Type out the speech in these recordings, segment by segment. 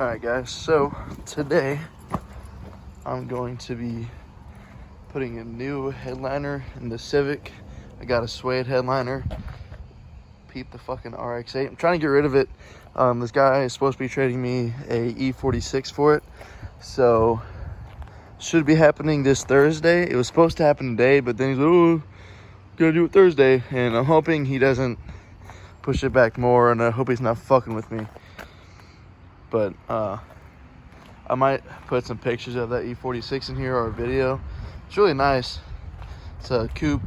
Alright guys, so today I'm going to be putting a new headliner in the Civic. I got a suede headliner. Peep the fucking RX-8. I'm trying to get rid of it. This guy is supposed to be trading me a e46 for it. So, should be happening this Thursday. It was supposed to happen today, but then he's like, oh, gotta do it Thursday. And I'm hoping he doesn't push it back more, and I hope he's not fucking with me. But I might put some pictures of that e46 in here or a video. It's really nice. It's a coupe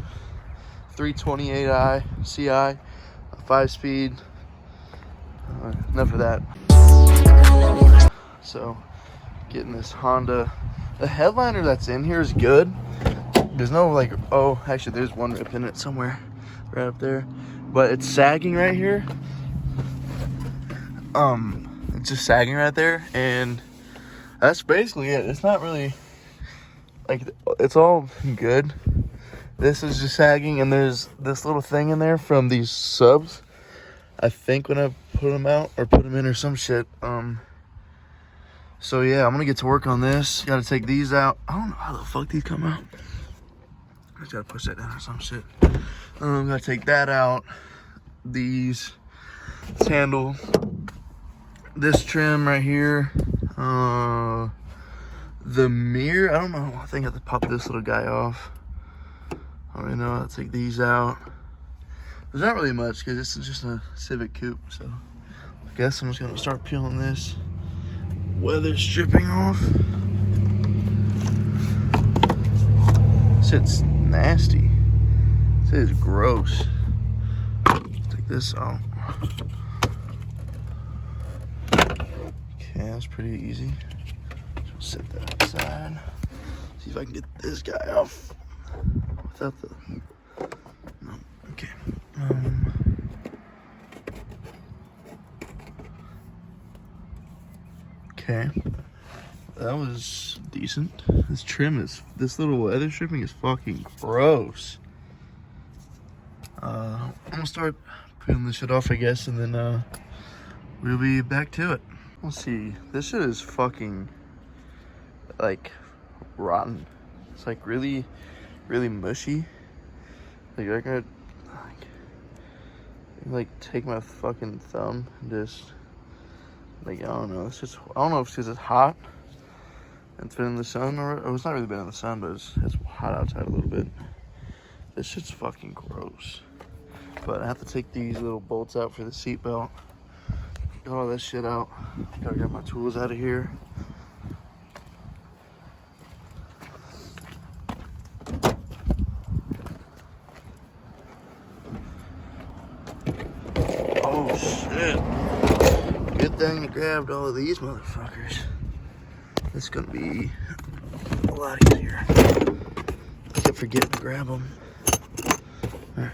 328i CI, a 5-speed. Enough of that. So, getting this Honda. The headliner that's in here is good. There's no like, oh, actually there's one rip in it somewhere, right up there. But it's sagging right here. It's just sagging right there, and that's basically it. It's not really like, it's all good. This is just sagging, and there's this little thing in there from these subs. I think when I put them out or put them in or some shit. So yeah, I'm gonna get to work on this. Gotta take these out. I don't know how the fuck these come out. I just gotta push that down or some shit. Gotta take that out. This handle. This trim right here. The mirror, I don't know. I think I have to pop this little guy off. I don't really know. I'll take these out. There's not really much because this is just a Civic coupe. So I guess I'm just gonna start peeling this weather stripping off. Shit's nasty. This is gross. Take this out. Okay, that's pretty easy. Just set that aside. See if I can get this guy off without the. No, okay. Okay, that was decent. This little weather stripping is fucking gross. I'm gonna start putting this shit off, I guess, and then we'll be back to it. Let's see. This shit is fucking like rotten. It's like really, really mushy. Like I could like take my fucking thumb and just like, I don't know. It's just, I don't know if it's because it's hot and it's been in the sun, or it's not really been in the sun, but it's hot outside a little bit. This shit's fucking gross. But I have to take these little bolts out for the seatbelt. Got all this shit out. Gotta get my tools out of here. Oh shit. Good thing I grabbed all of these motherfuckers. It's gonna be a lot easier. I kept forgetting to grab them. Alright.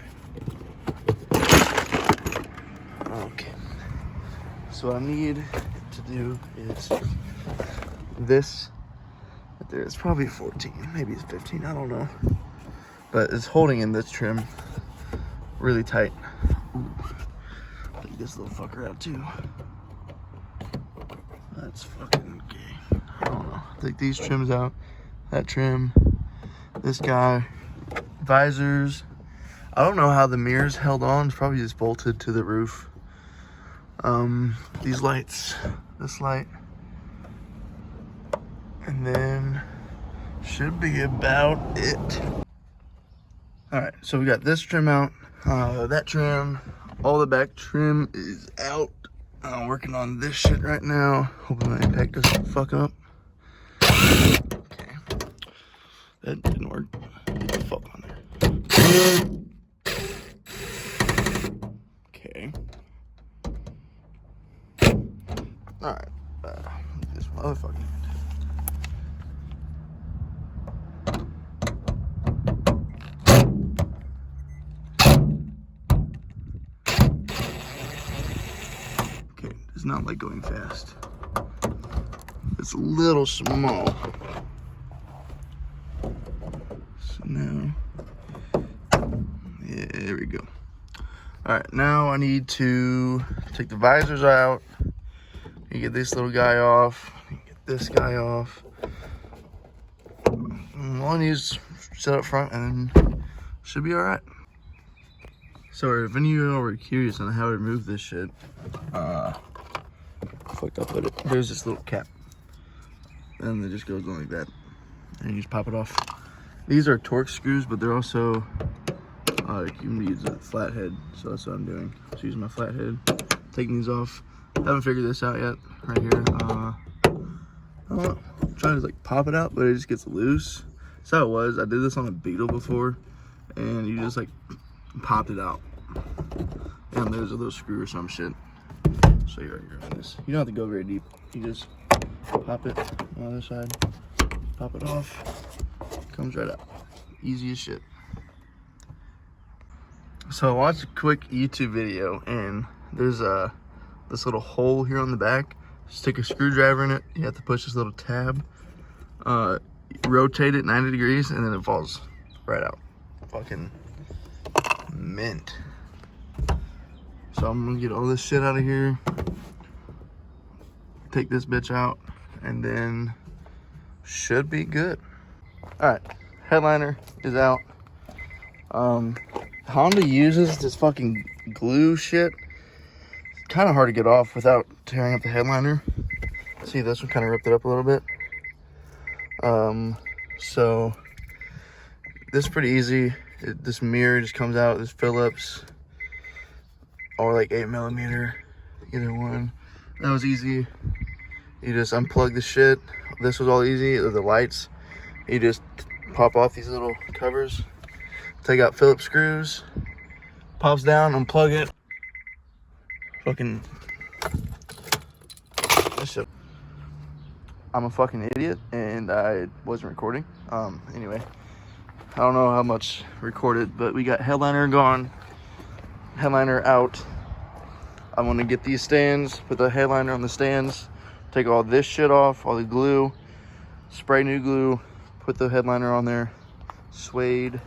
Okay. So what I need to do is this right there. It's probably 14, maybe it's 15, I don't know. But it's holding in this trim really tight. Ooh. Take this little fucker out too. That's fucking gay. I don't know. Take these trims out. That trim. This guy. Visors. I don't know how the mirrors held on. It's probably just bolted to the roof. These lights. This light. And then should be about it. Alright, so we got this trim out. That trim. All the back trim is out. I'm working on this shit right now. Hoping my impact doesn't fuck up. Okay. That didn't work. Get the fuck on there. Okay. Alright. This motherfucker. It's not like going fast. It's a little small. So now, yeah, there we go. All right, now I need to take the visors out, You get this little guy off, you get this guy off. All you need is set up front and then should be all right. So if any of you were curious on how to remove this shit, fucked up with it. There's this little cap, and it just goes on like that, and you just pop it off. These are Torx screws, but they're also you can use a flathead, so that's what I'm doing. Just using my flathead, taking these off. Haven't figured this out yet. Right here, I don't know. I'm trying to like pop it out, but it just gets loose. That's how it was. I did this on a Beetle before, and you just like popped it out. And there's a little screw or some shit. So you're right here on this. You don't have to go very deep. You just pop it on the other side, pop it off, comes right out. Easy as shit. So I watched a quick YouTube video, and there's this little hole here on the back. Stick a screwdriver in it. You have to push this little tab, rotate it 90 degrees, and then it falls right out. Fucking mint. So I'm gonna get all this shit out of here, take this bitch out, and then should be good. All right, headliner is out. Honda uses this fucking glue shit. It's kind of hard to get off without tearing up the headliner. See, this one kind of ripped it up a little bit. So this is pretty easy. This mirror just comes out, this Phillips, or like 8mm, either one. That was easy. You just unplug the shit. This was all easy. The lights, you just pop off these little covers, take out Phillips screws, pops down, unplug it. Fucking this shit. I'm a fucking idiot and I wasn't recording. Anyway, I don't know how much recorded, but we got headliner gone, headliner out. I'm gonna get these stands, put the headliner on the stands, take all this shit off, all the glue, spray new glue, put the headliner on there. Suede,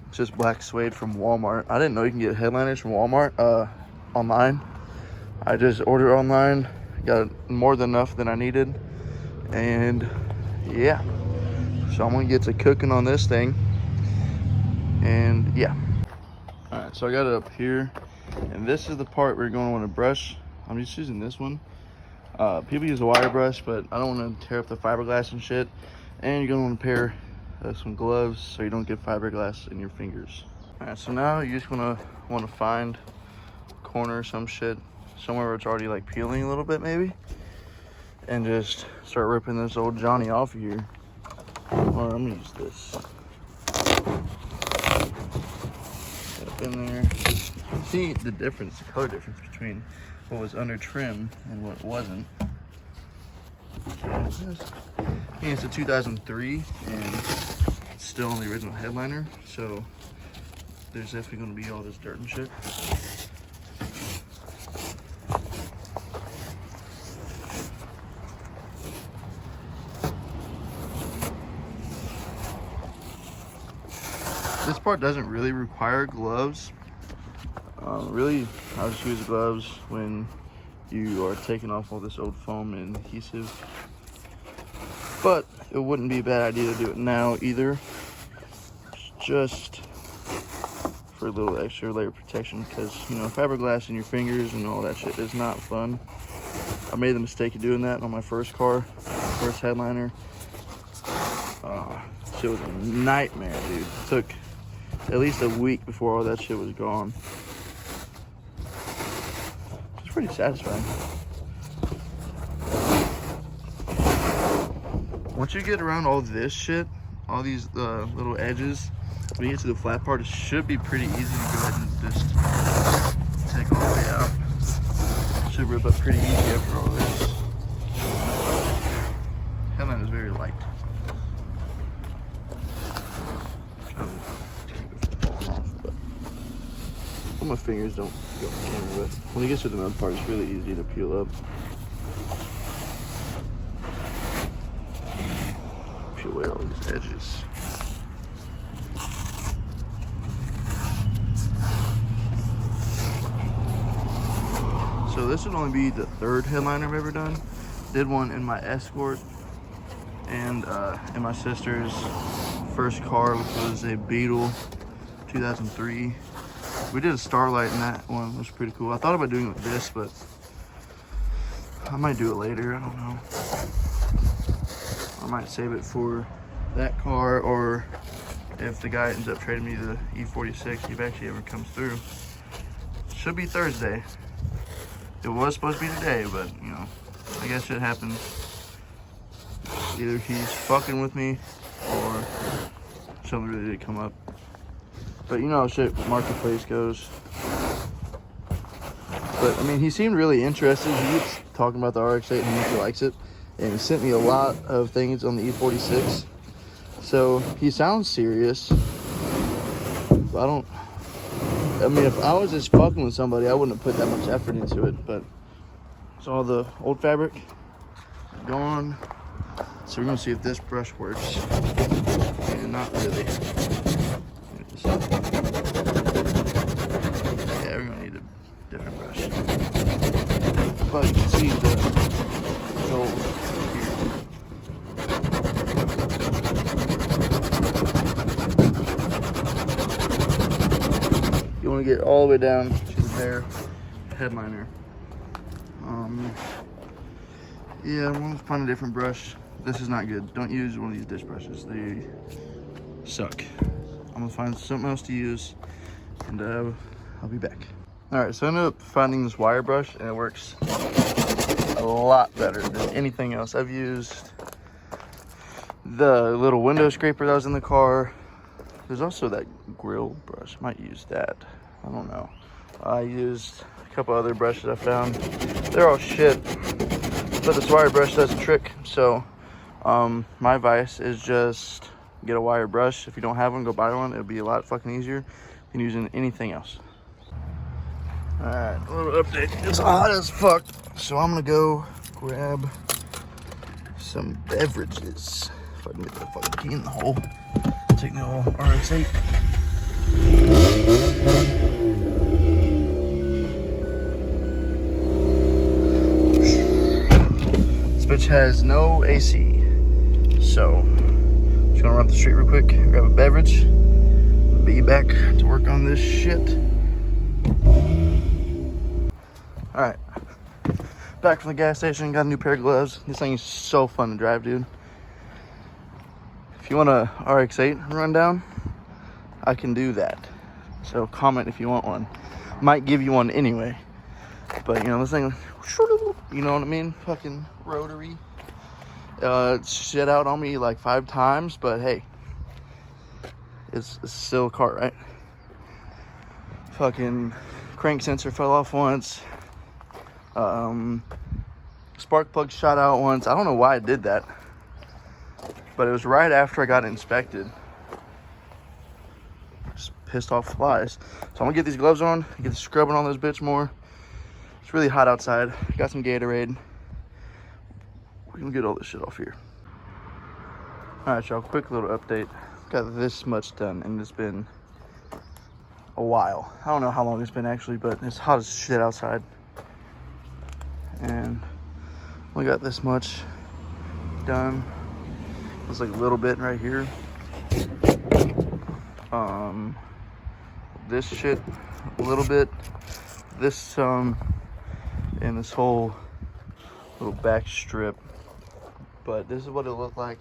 it's just black suede from Walmart. I didn't know you can get headliners from Walmart online. I just ordered online, got more than enough than I needed, and yeah. So I'm gonna get to cooking on this thing, and yeah. All right, so I got it up here, and this is the part where you're gonna wanna brush. I'm just using this one. People use a wire brush, but I don't wanna tear up the fiberglass and shit. And you're gonna wanna pair some gloves so you don't get fiberglass in your fingers. All right, so now you just wanna find a corner or some shit, somewhere where it's already like peeling a little bit maybe, and just start ripping this old Johnny off of here. Or I'm gonna use this. Get up in there. See the difference, the color difference between what was under trim and what wasn't. It's a 2003 and it's still on the original headliner, so there's definitely going to be all this dirt and shit. This part doesn't really require gloves. Really, I just use gloves when you are taking off all this old foam and adhesive. But it wouldn't be a bad idea to do it now either. Just for a little extra layer of protection, because you know, fiberglass in your fingers and all that shit is not fun. I made the mistake of doing that on my first car, first headliner. Shit was a nightmare, dude. It took at least a week before all that shit was gone. It's pretty satisfying. Once you get around all this shit, all these little edges, when you get to the flat part, it should be pretty easy to go ahead and just take all the way out. It should rip up pretty easy after all this. Headline is very light. All my fingers don't go on camera, but when it gets to the middle part, it's really easy to peel up. Peel away all these edges. So So this would only be the third headliner I've ever done. Did one in my Escort and in my sister's first car, which was a Beetle 2003. We did a Starlight in that one, it was pretty cool. I thought about doing it with this, but I might do it later, I don't know. I might save it for that car, or if the guy ends up trading me the e46, if actually ever comes through. Should be Thursday. It was supposed to be today, but you know, I guess shit happens. Either he's fucking with me or something really did come up. But you know how shit marketplace goes. But I mean, he seemed really interested. He keeps talking about the RX-8 and how much he likes it. And he sent me a lot of things on the e46. So he sounds serious. I mean, if I was just fucking with somebody, I wouldn't have put that much effort into it. But it's all the old fabric gone. So we're gonna see if this brush works. And not really. Yeah, we're gonna need a different brush. But you can see the gold here. You want to get all the way down to their headliner. Yeah, we'll find a different brush. This is not good. Don't use one of these dish brushes. They suck. I'm gonna find something else to use, and I'll be back. All right, so I ended up finding this wire brush, and it works a lot better than anything else. I've used the little window scraper that was in the car. There's also that grill brush. Might use that. I don't know. I used a couple other brushes I found. They're all shit, but this wire brush does a trick. So my advice is just get a wire brush. If you don't have one, go buy one. It'll be a lot fucking easier than using anything else. All right, a little update. It's hot as fuck, so I'm gonna go grab some beverages. If I can get the fucking key in the hole. Take the old RX-8. This bitch has no AC, so I'm just gonna run up the street real quick, grab a beverage, be back to work on this shit. All right, back from the gas station, got a new pair of gloves. This thing is so fun to drive, dude. If you want a RX-8 rundown, I can do that. So comment if you want one. Might give you one anyway. But you know, this thing, you know what I mean? Fucking rotary. It's shit out on me like 5 times, but hey, it's still a car, right? Fucking crank sensor fell off once. Spark plug shot out once. I don't know why I did that, but it was right after I got it inspected. Just pissed off flies. So I'm gonna get these gloves on, get the scrubbing on this bitch more. It's really hot outside. Got some Gatorade. We're gonna get all this shit off here. All right, y'all, quick little update. Got this much done, and it's been a while. I don't know how long it's been actually, but it's hot as shit outside. And we got this much done. It's like a little bit right here. This shit a little bit. This and this whole little back strip. But this is what it looked like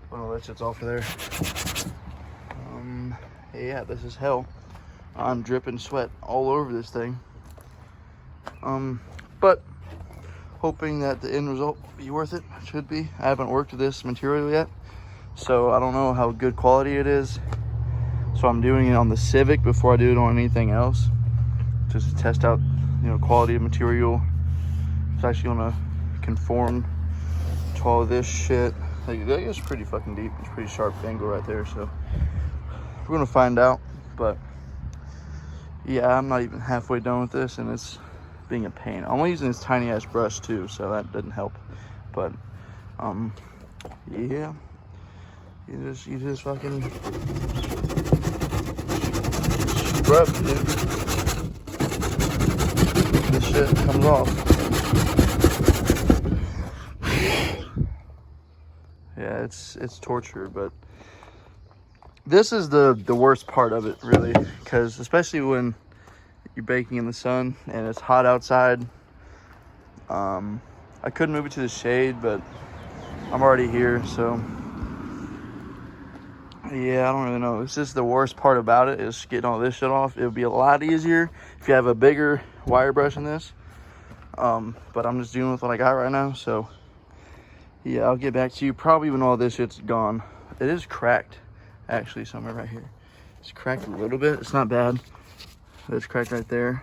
when all that shit's off of there. Yeah, this is hell. I'm dripping sweat all over this thing. But hoping that the end result will be worth it. It should be. I haven't worked with this material yet, so I don't know how good quality it is. So I'm doing it on the Civic before I do it on anything else, just to test out, you know, quality of material. It's actually gonna conform to all of this shit. Like, it's pretty fucking deep. It's pretty sharp angle right there. So we're gonna find out. But yeah, I'm not even halfway done with this, and it's being a pain. I'm only using this tiny ass brush too, so that doesn't help. But yeah, you just fucking scrub, dude. this shit comes off. Yeah, it's torture, but this is the worst part of it, really, because especially when you're baking in the sun and it's hot outside. I could move it to the shade, but I'm already here, so yeah, I don't really know. It's just the worst part about it is getting all this shit off. It would be a lot easier if you have a bigger wire brush than this, but I'm just dealing with what I got right now, so yeah, I'll get back to you probably when all this shit's gone. It is cracked, actually, somewhere right here. It's cracked a little bit. It's not bad. It's cracked right there.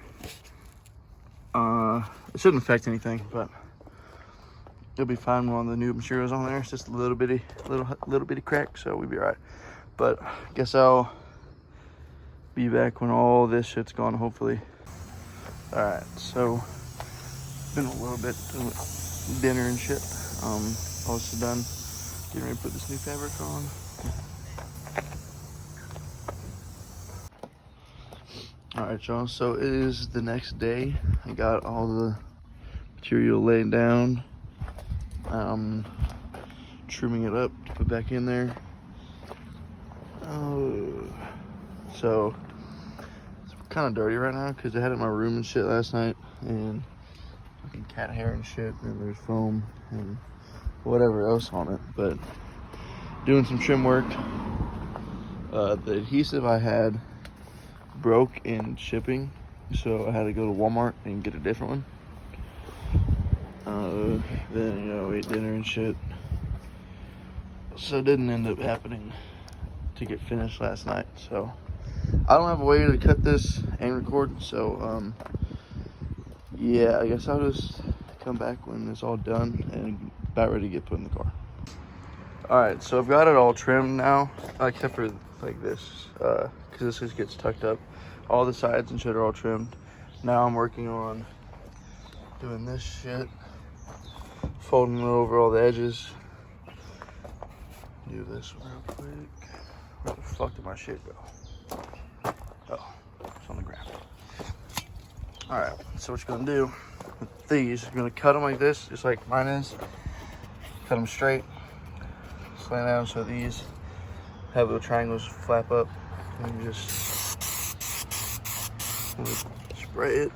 It shouldn't affect anything, but it'll be fine when all the new materials on there. It's just a little bitty crack, so we'll be all right. But I guess I'll be back when all this shit's gone, hopefully. All right, so been a little bit of dinner and shit. Also done getting ready to put this new fabric on. All right, y'all, so it is the next day. I got all the material laid down. Trimming it up to put back in there. So it's kind of dirty right now because I had it in my room and shit last night, and fucking cat hair and shit, and there's foam and whatever else on it. But doing some trim work. The adhesive I had broke in shipping, so I had to go to Walmart and get a different one. Then, you know, ate dinner and shit, so it didn't end up happening to get finished last night. So I don't have a way to cut this and record, so yeah, I guess I'll just come back when it's all done and about ready to get put in the car. All right, so I've got it all trimmed now, except for like this, because this just gets tucked up. All the sides and shit are all trimmed. Now I'm working on doing this shit, folding it over all the edges. Do this real quick. Where the fuck did my shit go? Oh, it's on the ground. All right, so what you're gonna do with these, you're gonna cut them like this, just like mine is. Cut them straight, slant down so these have little triangles flap up, and you just spray it.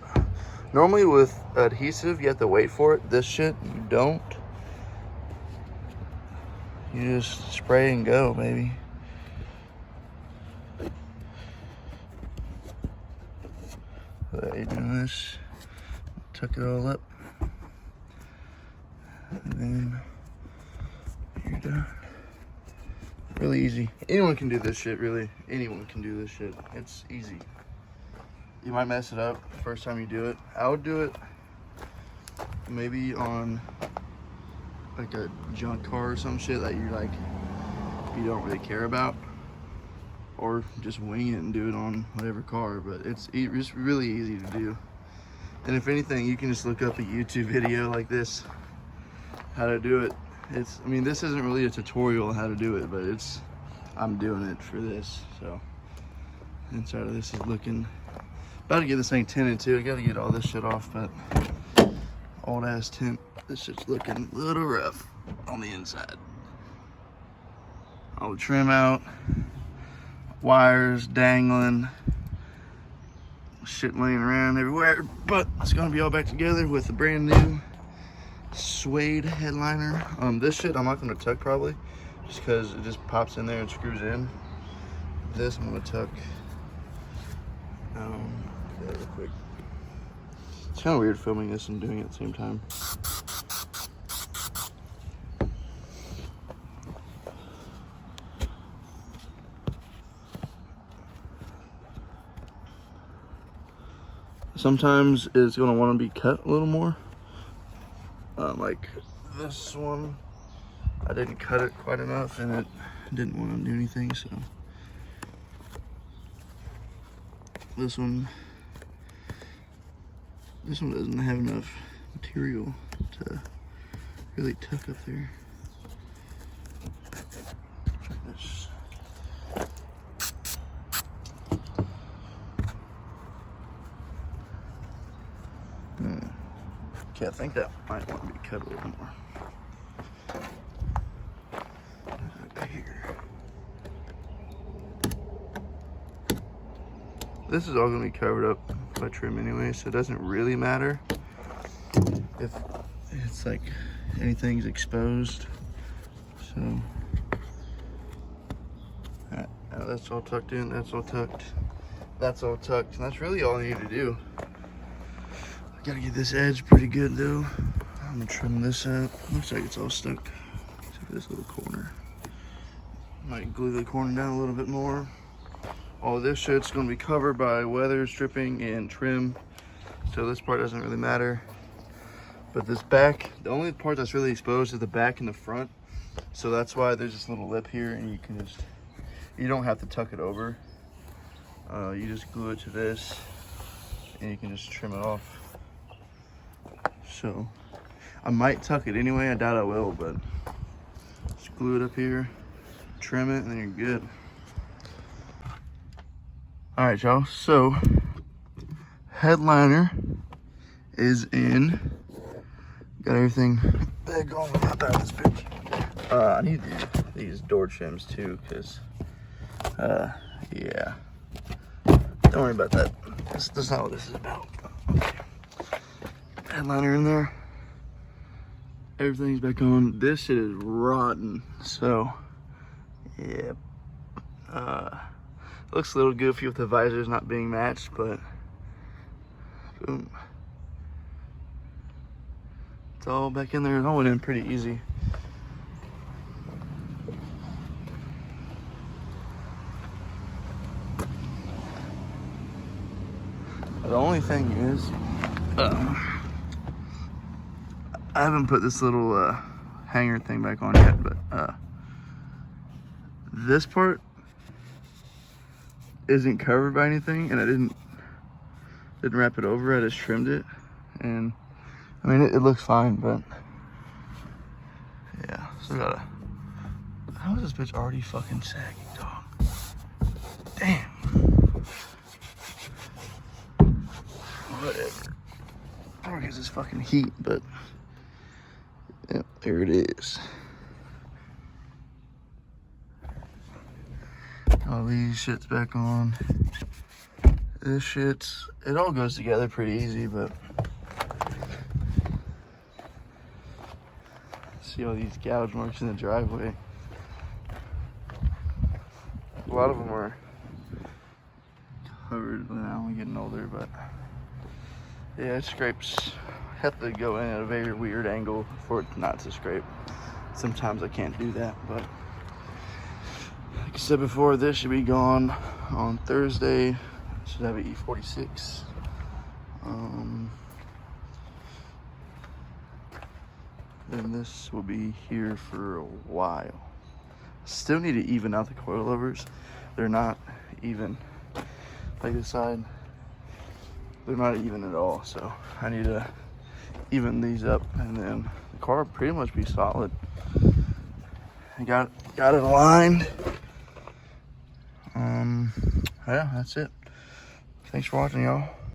Normally with adhesive, you have to wait for it. This shit, you don't. You just spray and go, baby. So you're doing this, tuck it all up, and then you're done. Really easy. Anyone can do this shit, really. Anyone can do this shit. It's easy. You might mess it up the first time you do it. I would do it maybe on like a junk car or some shit that you like, you don't really care about, or just wing it and do it on whatever car. But it's really easy to do. And if anything, you can just look up a YouTube video like this, how to do it. I mean, this isn't really a tutorial on how to do it, but I'm doing it for this. So inside of this is looking, about to get this thing tinted too. I gotta get all this shit off, but old ass tint. This shit's looking a little rough on the inside. All the trim out, wires dangling, shit laying around everywhere, but it's gonna be all back together with a brand new suede headliner. This shit I'm not gonna tuck probably, just because it just pops in there and screws in. This I'm gonna tuck. Yeah, real quick. It's kind of weird filming this and doing it at the same time. Sometimes it's gonna want to be cut a little more. Like this one, I didn't cut it quite enough, and it didn't want to do anything. So this one doesn't have enough material to really tuck up there. This. Okay, I think that might want to be cut a little more. Right here. This is all going to be covered up by trim anyway, so it doesn't really matter if it's like anything's exposed. So now that's all tucked in, that's all tucked, that's all tucked, and that's really all I need to do. I gotta get this edge pretty good though. I'm gonna trim this up. Looks like it's all stuck except for this little corner. Might glue the corner down a little bit more. All this shit's gonna be covered by weather stripping and trim, so this part doesn't really matter. But this back, the only part that's really exposed is the back and the front. So that's why there's this little lip here, and you can just, you don't have to tuck it over. You just glue it to this, and you can just trim it off. So I might tuck it anyway, I doubt I will, but just glue it up here, trim it, and then you're good. All right, y'all, so headliner is in. Got everything back on the top out of this bitch. I need these door trims too, because, yeah. Don't worry about that. That's not what this is about. Okay. Headliner in there. Everything's back on. This shit is rotten, so, yeah. Looks a little goofy with the visors not being matched, but, boom. It's all back in there. It all went in pretty easy. The only thing is, I haven't put this little hanger thing back on yet, but this part isn't covered by anything, and I didn't wrap it over. I just trimmed it, and I mean it looks fine, but yeah, still gotta. How is this bitch already fucking sagging, dog? Damn. Whatever. Probably because it's fucking heat, but yeah, there it is. All these shits back on. This shit's, it all goes together pretty easy, but see all these gouge marks in the driveway. A lot of them are covered now, I'm getting older, but yeah, it scrapes. Have to go in at a very weird angle for it not to scrape. Sometimes I can't do that, but like I said before, this should be gone on Thursday. Should have an e46. Then this will be here for a while. Still need to even out the coilovers. They're not even. Like this side, they're not even at all. So I need to even these up, and then the car will pretty much be solid. I got it aligned. Yeah, that's it. Thanks for watching, y'all.